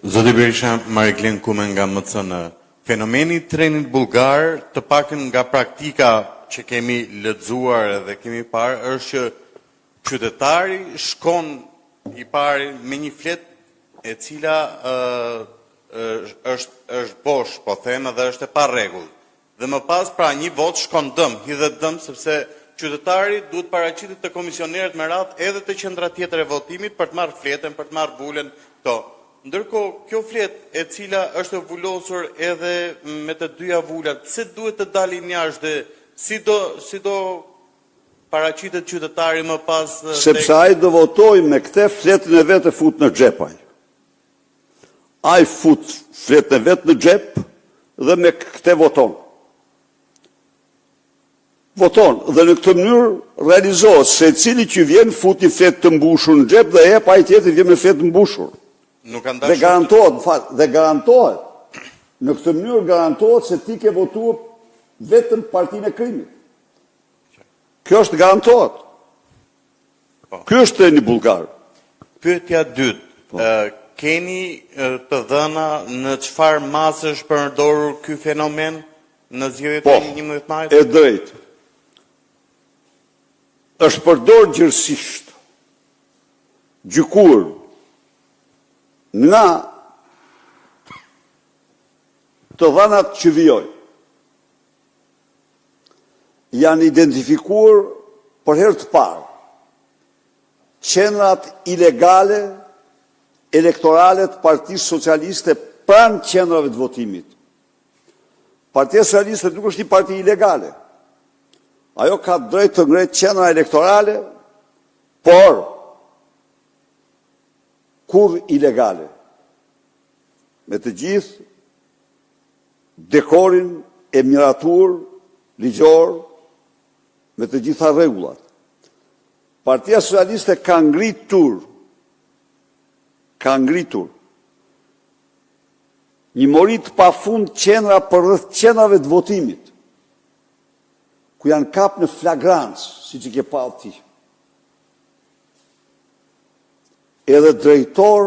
Zoti Berisha, Mariklen Kumen nga MCN. Fenomeni i trenit bullgar, të pakën nga praktika që kemi lexuar dhe kemi parë, është që qytetari shkon i pari me një flet e cila është bosh, po them, dhe është e pa rregull. Dhe më pas pra një vot shkon dëm, hidhet dëm sepse qytetari duhet paraqitet të komisionerët me radhë edhe të qendra tjetër e votimit për të marrë fletën, për të marrë bulën këto. Ndërkohë, kjo fletë e cila është vullosur edhe me të dyja vullat, pse duhet të dalin jashtë dhe si do paraqitet qytetari më pas? Sepse ai do votoj me këtë fletën e vetë fut në xhepaj. Ai fut fletën e vetë në xhep dhe me këtë voton. Dhe në këtë mënyrë realizohet se cili që vjen fut një fletë të mbushur në xhep dhe ai tjetri vjen me fletë të mbushur. Dhe garantohet, në këtë mënyrë garantohet se ti ke votuar vetëm partinë e krimit. Kjo është garantohet. Ky është treni bullgar. Pyetja dytë, keni të dhëna në çfarë masë është përdorur ky fenomen në zgjedhjet e 11 majit? E drejtë. Është përdorur gjithësisht. Gjykuar nga të dhënat që vijojnë. Janë identifikuar për herë të parë qendrat ilegale elektorale të Partisë Socialiste pranë qendrave të votimit. Partia Socialiste nuk është një parti ilegale. Ajo ka drejt të ngretë qendra elektorale, por kur ilegale. Me të gjithë dekorin e miratur, ligjor, me të gjitha rregullat. Partia Socialiste ka ngritur një mori të pafund qendra për rreth qendrave të votimit, ku janë kap në flagrancë, siç e ke parë ti. Edhe drejtor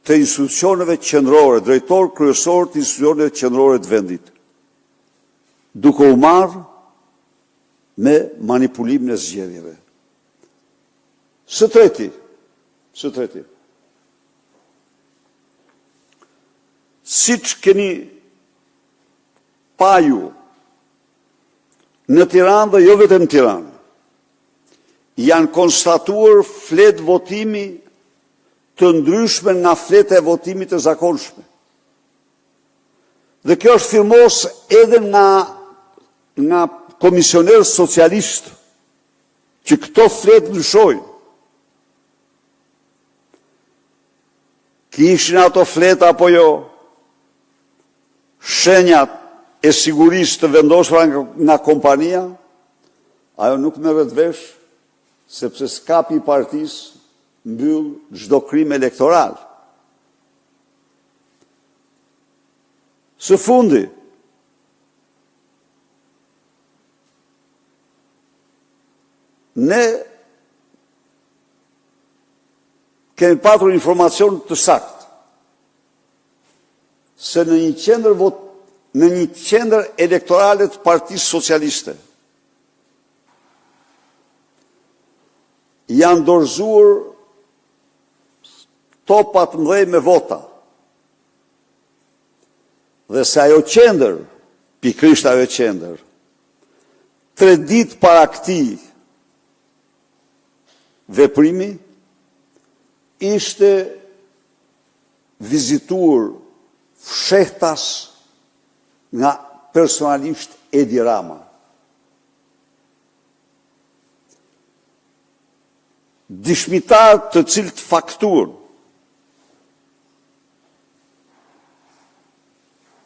të institucioneve qendrore, drejtor kryesor të institucioneve qendrore të vendit, duke u marrë me manipulimin e zgjedhjeve. Së treti, siç keni pa ju, në Tiranë dhe jo vetëm në Tiranë, janë konstatuar fletë votimi të ndryshme nga fletë e votimit të zakonshme. Dhe kjo është firmos edhe nga komisionerë socialistë, që këto fletë ndryshojnë. Kishin ato fletë apo jo, shenjat e sigurisë të vendosura nga kompania, ajo nuk merret vesh, sepse skapi i partisë mbyll çdo krim elektoral. Së fundi, ne kemi patur informacion të saktë se në një qendër elektorale të Partisë Socialiste janë dorëzuar topa të mëdhej me vota. Dhe se ajo qendër, pikërisht ajo qendër, 3 ditë para këtij veprimi, ishte vizituar fshehtas nga personalisht Edi Rama. Dishmitar të cilët fakturën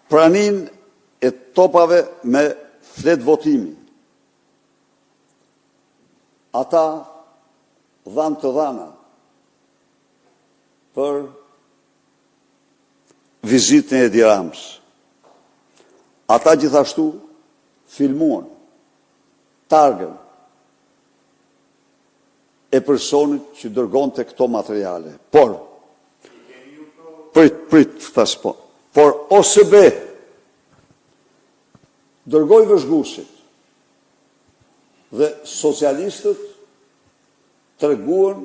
pranin e topave me fletë votimi. Ata dhanë të dhana për vizitën e Edi Ramës. Ata gjithashtu filmuan targën e personit që dërgonte këto materiale. Por, prit, thas po. Por OSB dërgoj vëzhguesit dhe socialistët treguan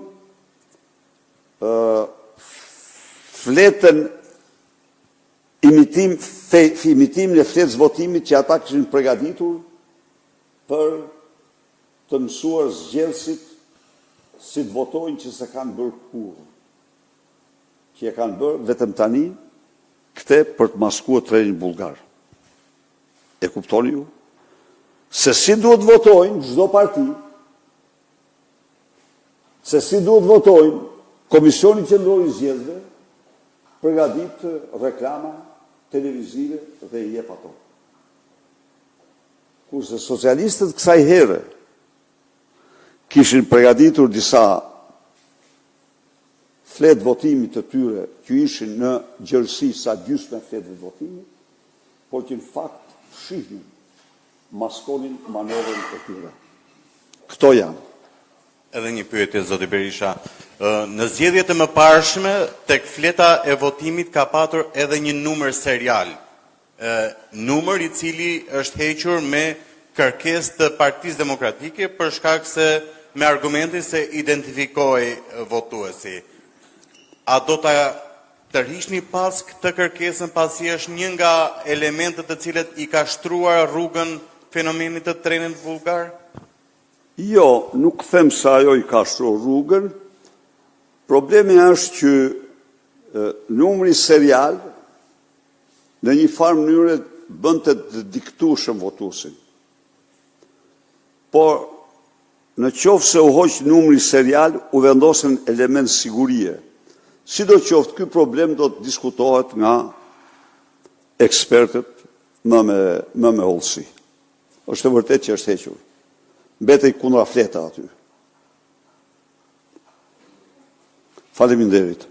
fletën imitimin e fletës votimit që ata kishin përgatitur për të mësuar zgjedhësit si të votojnë që se kanë bërë kurrë. Që e kanë bërë vetëm tani këte për të maskuar trenin bullgar. E kuptoni ju? Se si duhet votojnë çdo parti, se si duhet votojnë Komisioni Qendror i Zgjedhjeve, përgatit reklama televizive dhe i jep ato. Kurse socialistët kësaj here kishin përgatitur disa fletë votimit të tyre që ishin në gjërësi sa gjysmë fletëve votimit, por që në fakt fshihnin, maskonin manevrën e tyre. Këto janë. Edhe një pyetje, zoti Berisha. Në zgjedhjet e mëparshme, tek fleta e votimit ka patur edhe një numër serial. Numër i cili është hequr me kërkesë të Partisë Demokratike për shkak se me argumentin se identifikoi votuesi. A do ta tërhiqni pas këtë kërkesën pasi është një nga elementet të cilët i ka shtruar rrugën fenomenit të trenit bullgar? Jo, nuk them se ajo i ka shtruar rrugën. Problemi është që numri serial në një farë mënyrë bënte të diktueshëm votuesin. Por në qoftë se u hoq numri serial, u vendosën element sigurie. Sidoqoftë, ky problem do të diskutohet nga ekspertët më me hollësi. Është e vërtetë që është hequr. Mbetej kundra fleta aty. Faleminderit.